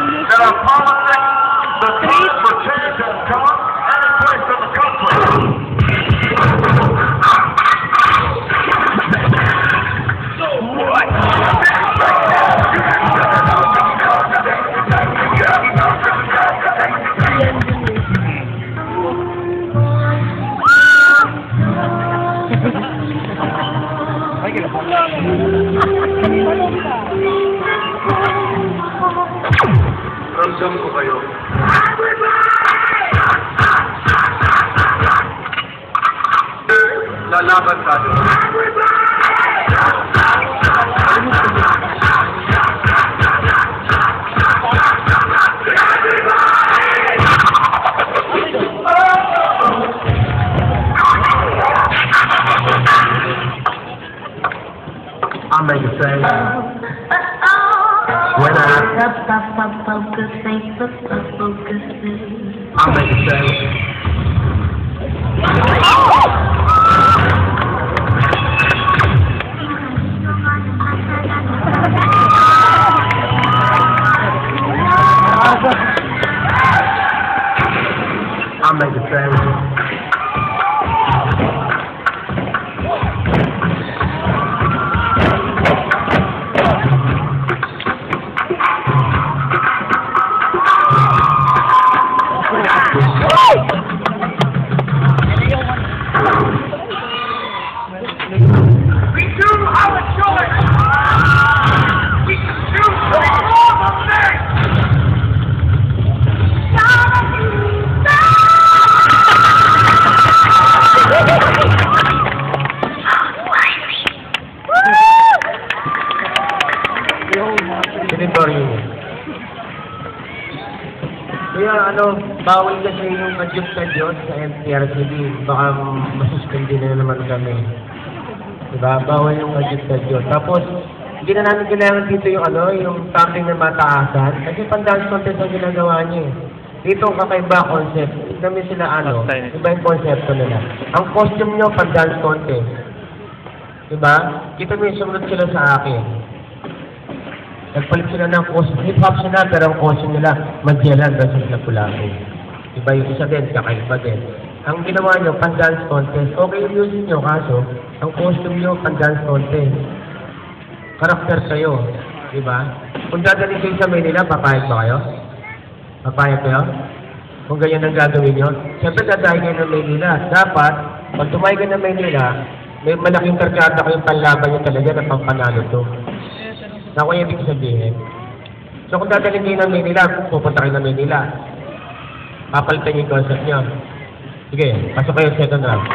that our politics, the need for change has come any place in the country. So what? Ramdam ko kayo. Lalaban tayo. I'll make it say when I'll make it say I'll make it say Kaya bawal kasi yung adjust-adjust sa MTRCB. Baka masuspindi na naman kami. Diba? Bawal yung adjust-adjust. Tapos, hindi na namin kailangan dito yung yung tapping na mataasan. Kasi pang-dance contest ang ginagawa niya. Dito ang kakaiba concept. Kami sila iba yung konsepto nila. Ang costume nyo pang-dance contest. Diba? Kita mo yung sumunod sila sa akin. Nagpalit sila ng costume. Hip-hop sila, pero ang costume nila, Magellan versus Lapu-Lapu. Diba yung isa din, kakaiba din. Ang ginawa nyo, pan-dance contest. Okay yung music nyo, kaso, ang costume nyo, pan-dance contest. Karakter kayo. Diba? Kung dadalhin kayo sa Manila, papayag ba kayo? Papayag kayo? Kung ganyan ang gagawin nyo. Siyempre, dadahin kayo ng Manila. Dapat, pag tumayo kayo ng Manila, may malaking kargada kayong panlaban nyo talaga na pampanalo to. Naku yung ibig sabihin. So kung dadalhin kayo ng Manila, pupunta kayo ng Manila. Papalitan yung concept nyo. Sige, pasok kayo second round.